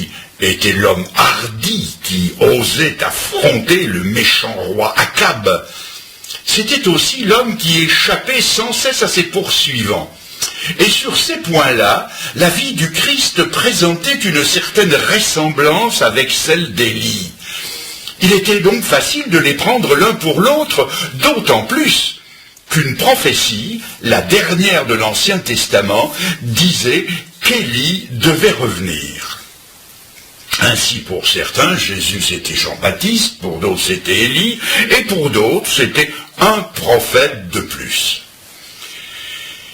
Élie était l'homme hardi qui osait affronter le méchant roi Akab. C'était aussi l'homme qui échappait sans cesse à ses poursuivants. Et sur ces points-là, la vie du Christ présentait une certaine ressemblance avec celle d'Élie. Il était donc facile de les prendre l'un pour l'autre, d'autant plus qu'une prophétie, la dernière de l'Ancien Testament, disait qu'Élie devait revenir. Ainsi, pour certains, Jésus c'était Jean-Baptiste, pour d'autres c'était Élie, et pour d'autres c'était un prophète de plus.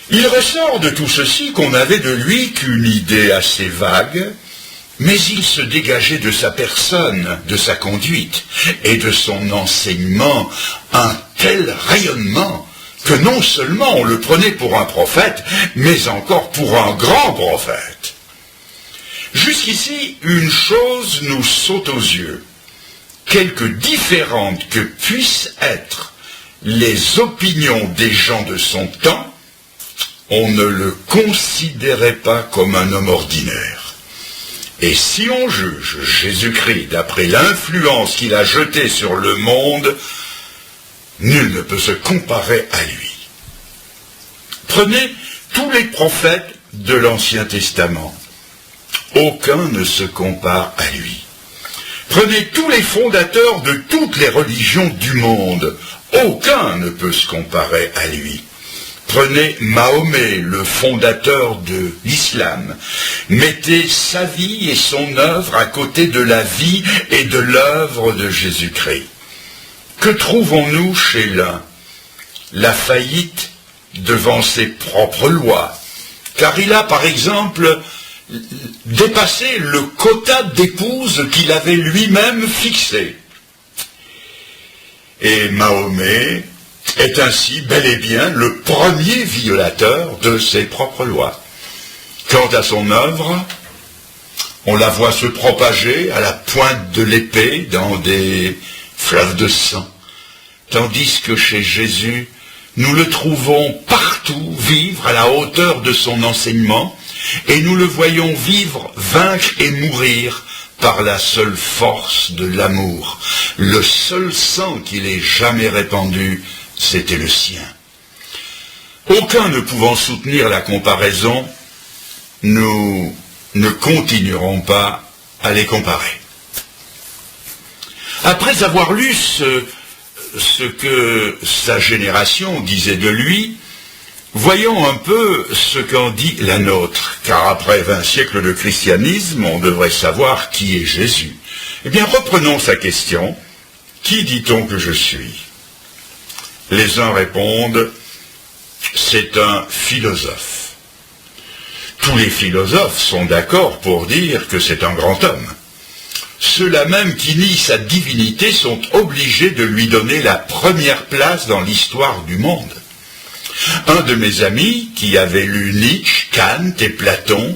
Il ressort de tout ceci qu'on n'avait de lui qu'une idée assez vague, mais il se dégageait de sa personne, de sa conduite et de son enseignement un tel rayonnement que non seulement on le prenait pour un prophète, mais encore pour un grand prophète. Jusqu'ici, une chose nous saute aux yeux. Quelque différentes que puissent être les opinions des gens de son temps, on ne le considérait pas comme un homme ordinaire. Et si on juge Jésus-Christ d'après l'influence qu'il a jetée sur le monde, nul ne peut se comparer à lui. Prenez tous les prophètes de l'Ancien Testament. Aucun ne se compare à lui. Prenez tous les fondateurs de toutes les religions du monde. Aucun ne peut se comparer à lui. Prenez Mahomet, le fondateur de l'islam. Mettez sa vie et son œuvre à côté de la vie et de l'œuvre de Jésus-Christ. Que trouvons-nous chez l'un? La faillite devant ses propres lois. Car il a, par exemple, dépassé le quota d'épouses qu'il avait lui-même fixé. Et Mahomet est ainsi bel et bien le premier violateur de ses propres lois. Quant à son œuvre, on la voit se propager à la pointe de l'épée dans des fleuves de sang, tandis que chez Jésus, nous le trouvons partout vivre à la hauteur de son enseignement, et nous le voyons vivre, vaincre et mourir par la seule force de l'amour. Le seul sang qu'il ait jamais répandu, c'était le sien. Aucun ne pouvant soutenir la comparaison, nous ne continuerons pas à les comparer. Après avoir lu ce que sa génération disait de lui, voyons un peu ce qu'en dit la nôtre, car après 20 siècles de christianisme, on devrait savoir qui est Jésus. Eh bien, reprenons sa question. Qui dit-on que je suis? Les uns répondent, c'est un philosophe. Tous les philosophes sont d'accord pour dire que c'est un grand homme. Ceux-là même qui nient sa divinité sont obligés de lui donner la première place dans l'histoire du monde. Un de mes amis, qui avait lu Nietzsche, Kant et Platon,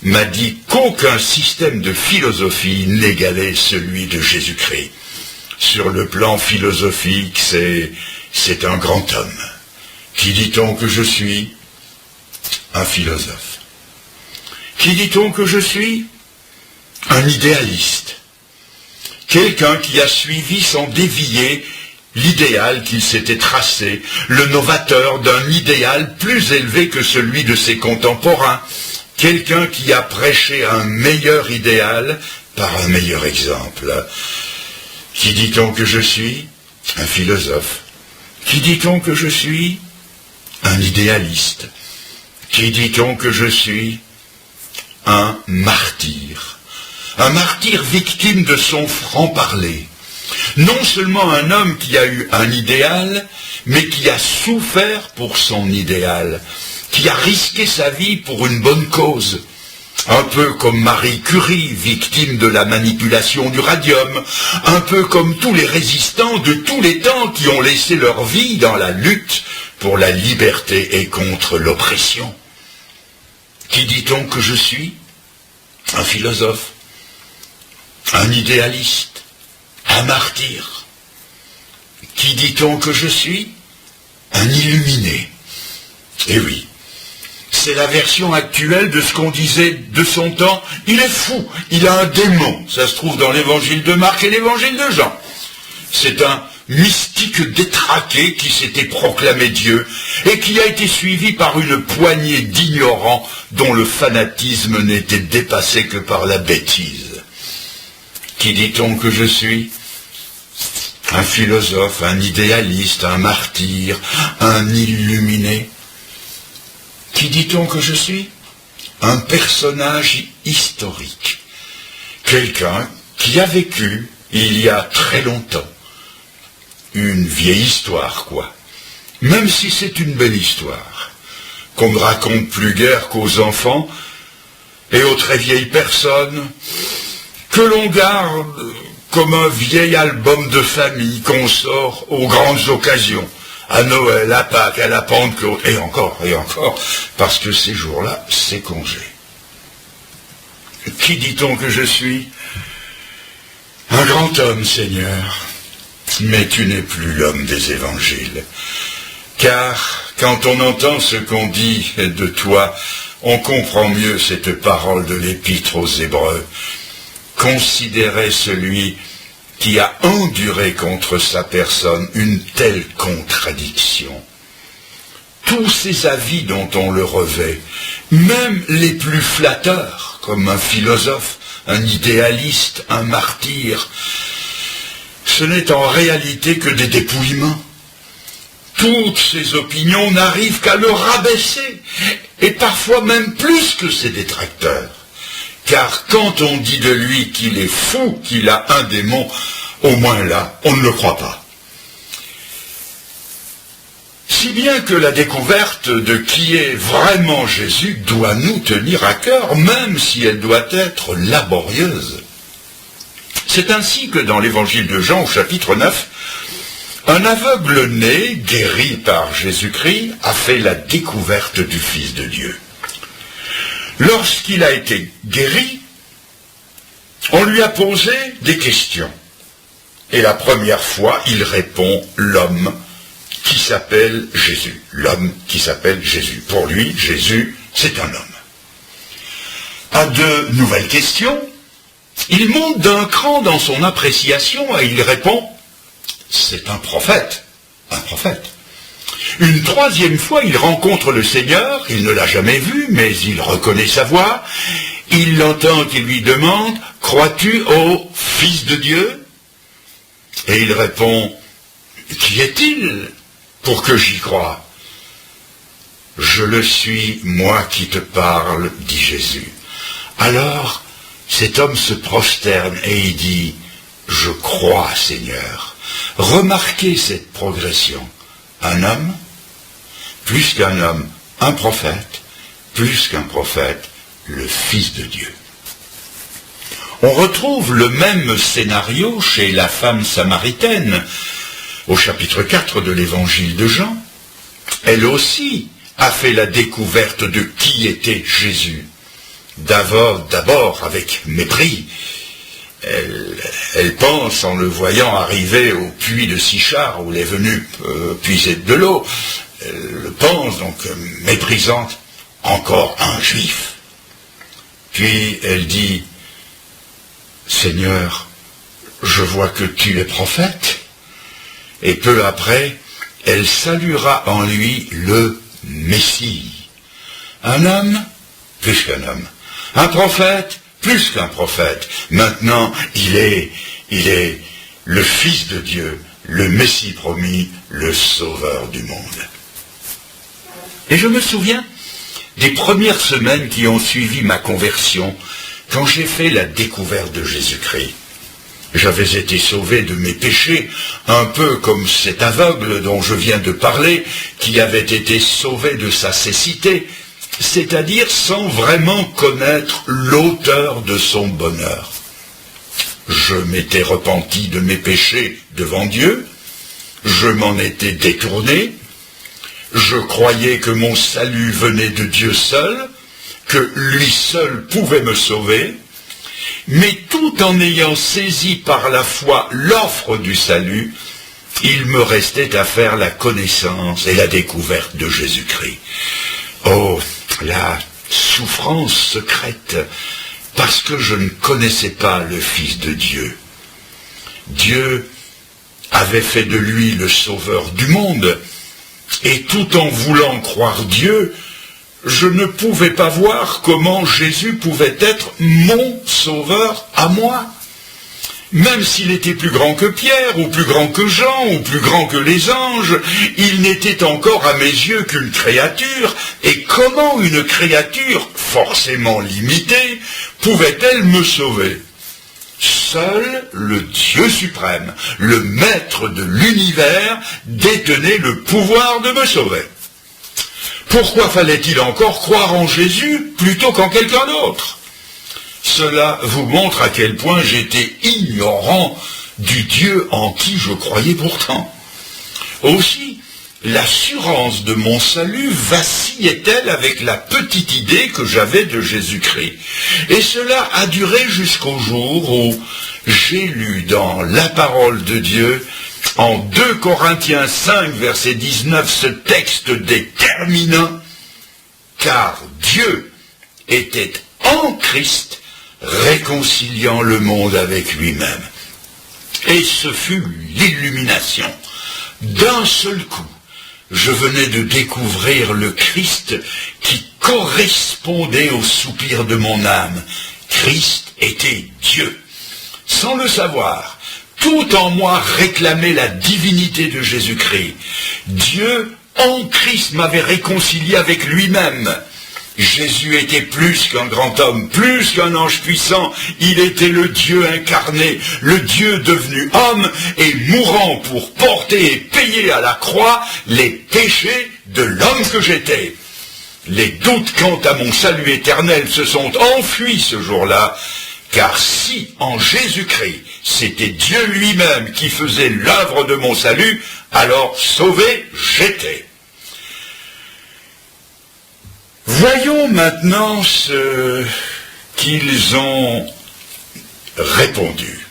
m'a dit qu'aucun système de philosophie n'égalait celui de Jésus-Christ. Sur le plan philosophique, c'est un grand homme. Qui dit-on que je suis? Un philosophe. Qui dit-on que je suis? Un idéaliste. Quelqu'un qui a suivi sans dévier l'idéal qu'il s'était tracé, le novateur d'un idéal plus élevé que celui de ses contemporains, quelqu'un qui a prêché un meilleur idéal par un meilleur exemple. Qui dit-on que je suis? Un philosophe. Qui dit-on que je suis? Un idéaliste. Qui dit-on que je suis? Un martyr. Un martyr victime de son franc-parler. Non seulement un homme qui a eu un idéal, mais qui a souffert pour son idéal, qui a risqué sa vie pour une bonne cause. Un peu comme Marie Curie, victime de la manipulation du radium, un peu comme tous les résistants de tous les temps qui ont laissé leur vie dans la lutte pour la liberté et contre l'oppression. Qui dit-on que je suis? Un philosophe, un idéaliste, un martyr. Qui dit-on que je suis? Un illuminé. Eh oui, C'est la version actuelle de ce qu'on disait de son temps. Il est fou, il a un démon. Ça se trouve dans l'évangile de Marc et l'évangile de Jean. C'est un mystique détraqué qui s'était proclamé Dieu et qui a été suivi par une poignée d'ignorants dont le fanatisme n'était dépassé que par la bêtise. Qui dit-on que je suis ? Un philosophe, un idéaliste, un martyr, un illuminé. Qui dit-on que je suis ? Un personnage historique. Quelqu'un qui a vécu il y a très longtemps. Une vieille histoire, quoi. Même si c'est une belle histoire, qu'on ne raconte plus guère qu'aux enfants et aux très vieilles personnes, que l'on garde comme un vieil album de famille qu'on sort aux grandes occasions, à Noël, à Pâques, à la Pentecôte, et encore, parce que ces jours-là, c'est congé. Qui dit-on que je suis ? Un grand homme, Seigneur. Mais tu n'es plus l'homme des évangiles. Car quand on entend ce qu'on dit de toi, on comprend mieux cette parole de l'Épître aux Hébreux. Considérez celui qui a enduré contre sa personne une telle contradiction. Tous ces avis dont on le revêt, même les plus flatteurs, comme un philosophe, un idéaliste, un martyr, ce n'est en réalité que des dépouillements. Toutes ces opinions n'arrivent qu'à le rabaisser, et parfois même plus que ses détracteurs. Car quand on dit de lui qu'il est fou, qu'il a un démon, au moins là, on ne le croit pas. Si bien que la découverte de qui est vraiment Jésus doit nous tenir à cœur, même si elle doit être laborieuse. C'est ainsi que dans l'évangile de Jean, au chapitre 9, un aveugle né, guéri par Jésus-Christ, a fait la découverte du Fils de Dieu. Lorsqu'il a été guéri, on lui a posé des questions. Et la première fois, il répond l'homme qui s'appelle Jésus. L'homme qui s'appelle Jésus. Pour lui, Jésus, c'est un homme. À de nouvelles questions, il monte d'un cran dans son appréciation et il répond « c'est un prophète ». Un prophète. Une troisième fois, il rencontre le Seigneur, il ne l'a jamais vu, mais il reconnaît sa voix. Il l'entend qui lui demande « crois-tu au Fils de Dieu ?» Et il répond « qui est-il pour que j'y croie ?»« Je le suis, moi qui te parle, dit Jésus. » Alors, cet homme se prosterne et il dit « je crois, Seigneur ». Remarquez cette progression. Un homme, plus qu'un homme, un prophète, plus qu'un prophète, le Fils de Dieu. On retrouve le même scénario chez la femme samaritaine, au chapitre 4 de l'évangile de Jean. Elle aussi a fait la découverte de qui était Jésus. D'abord avec mépris. Elle pense, en le voyant arriver au puits de Sichar, où elle est venue puiser de l'eau, elle pense donc méprisante, encore un juif. Puis elle dit, Seigneur, je vois que tu es prophète. Et peu après, elle saluera en lui le Messie. Un homme, plus qu'un homme. Un prophète, plus qu'un prophète. Maintenant, il est le Fils de Dieu, le Messie promis, le Sauveur du monde. Et je me souviens des premières semaines qui ont suivi ma conversion, quand j'ai fait la découverte de Jésus-Christ. J'avais été sauvé de mes péchés, un peu comme cet aveugle dont je viens de parler, qui avait été sauvé de sa cécité, c'est-à-dire sans vraiment connaître l'auteur de son bonheur. Je m'étais repenti de mes péchés devant Dieu, je m'en étais détourné, je croyais que mon salut venait de Dieu seul, que lui seul pouvait me sauver, mais tout en ayant saisi par la foi l'offre du salut, il me restait à faire la connaissance et la découverte de Jésus-Christ. Oh, la souffrance secrète, parce que je ne connaissais pas le Fils de Dieu. Dieu avait fait de lui le sauveur du monde, et tout en voulant croire Dieu, je ne pouvais pas voir comment Jésus pouvait être mon sauveur à moi. Même s'il était plus grand que Pierre, ou plus grand que Jean, ou plus grand que les anges, il n'était encore à mes yeux qu'une créature, et comment une créature, forcément limitée, pouvait-elle me sauver ? Seul le Dieu suprême, le maître de l'univers, détenait le pouvoir de me sauver. Pourquoi fallait-il encore croire en Jésus plutôt qu'en quelqu'un d'autre ? Cela vous montre à quel point j'étais ignorant du Dieu en qui je croyais pourtant. Aussi, l'assurance de mon salut vacillait-elle avec la petite idée que j'avais de Jésus-Christ. Et cela a duré jusqu'au jour où j'ai lu dans la parole de Dieu, en 2 Corinthiens 5, verset 19, ce texte déterminant, car Dieu était en Christ, réconciliant le monde avec lui-même. Et ce fut l'illumination. D'un seul coup, je venais de découvrir le Christ qui correspondait au soupir de mon âme. Christ était Dieu. Sans le savoir, tout en moi réclamait la divinité de Jésus-Christ. Dieu, en Christ, m'avait réconcilié avec lui-même. Jésus était plus qu'un grand homme, plus qu'un ange puissant. Il était le Dieu incarné, le Dieu devenu homme et mourant pour porter et payer à la croix les péchés de l'homme que j'étais. Les doutes quant à mon salut éternel se sont enfuis ce jour-là, car si en Jésus-Christ c'était Dieu lui-même qui faisait l'œuvre de mon salut, alors sauvé j'étais. Voyons maintenant ce qu'ils ont répondu,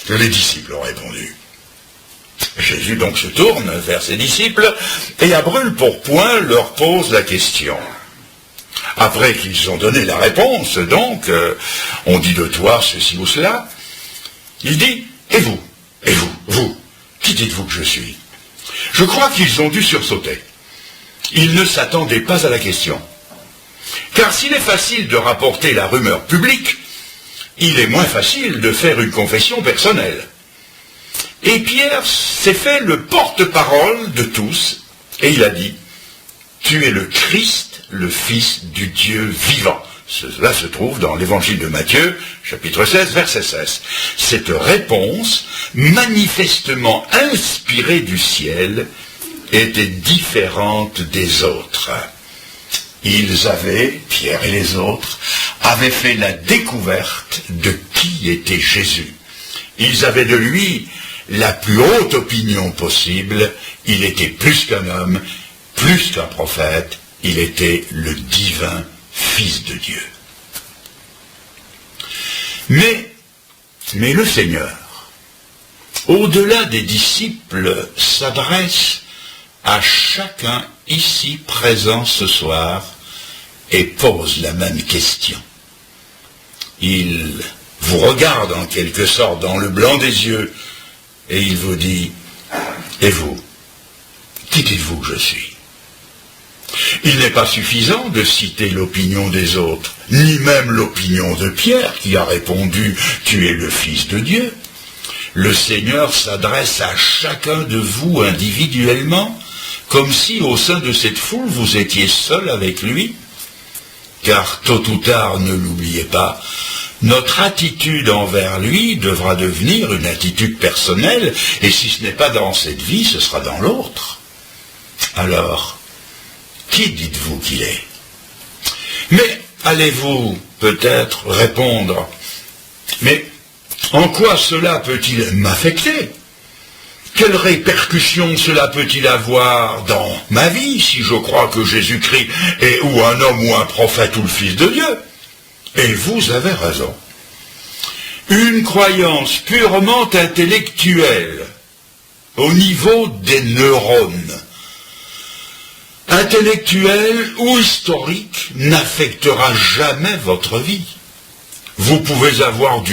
que les disciples ont répondu. Jésus donc se tourne vers ses disciples et à brûle-pourpoint leur pose la question. Après qu'ils ont donné la réponse, donc, on dit de toi ceci ou cela, il dit, et vous, qui dites-vous que je suis ? Je crois qu'ils ont dû sursauter. Ils ne s'attendaient pas à la question. Car s'il est facile de rapporter la rumeur publique, il est moins facile de faire une confession personnelle. Et Pierre s'est fait le porte-parole de tous, et il a dit, « Tu es le Christ, le Fils du Dieu vivant. » Cela se trouve dans l'évangile de Matthieu, chapitre 16, verset 16. Cette réponse, manifestement inspirée du ciel, était différente des autres. Ils avaient, Pierre et les autres, avaient fait la découverte de qui était Jésus. Ils avaient de lui la plus haute opinion possible. Il était plus qu'un homme, plus qu'un prophète. Il était le divin Fils de Dieu. Mais le Seigneur, au-delà des disciples, s'adresse à chacun ici présent ce soir et pose la même question. Il vous regarde en quelque sorte dans le blanc des yeux et il vous dit, et vous, qui dites-vous que je suis ? Il n'est pas suffisant de citer l'opinion des autres, ni même l'opinion de Pierre qui a répondu « Tu es le Fils de Dieu ». Le Seigneur s'adresse à chacun de vous individuellement, comme si au sein de cette foule vous étiez seul avec lui. Car tôt ou tard, ne l'oubliez pas, notre attitude envers lui devra devenir une attitude personnelle, et si ce n'est pas dans cette vie, ce sera dans l'autre. Alors, qui dites-vous qu'il est ? Mais allez-vous peut-être répondre, mais en quoi cela peut-il m'affecter ? Quelles répercussions cela peut-il avoir dans ma vie si je crois que Jésus-Christ est ou un homme ou un prophète ou le Fils de Dieu ? Et vous avez raison. Une croyance purement intellectuelle, au niveau des neurones, intellectuel ou historique, n'affectera jamais votre vie. Vous pouvez avoir du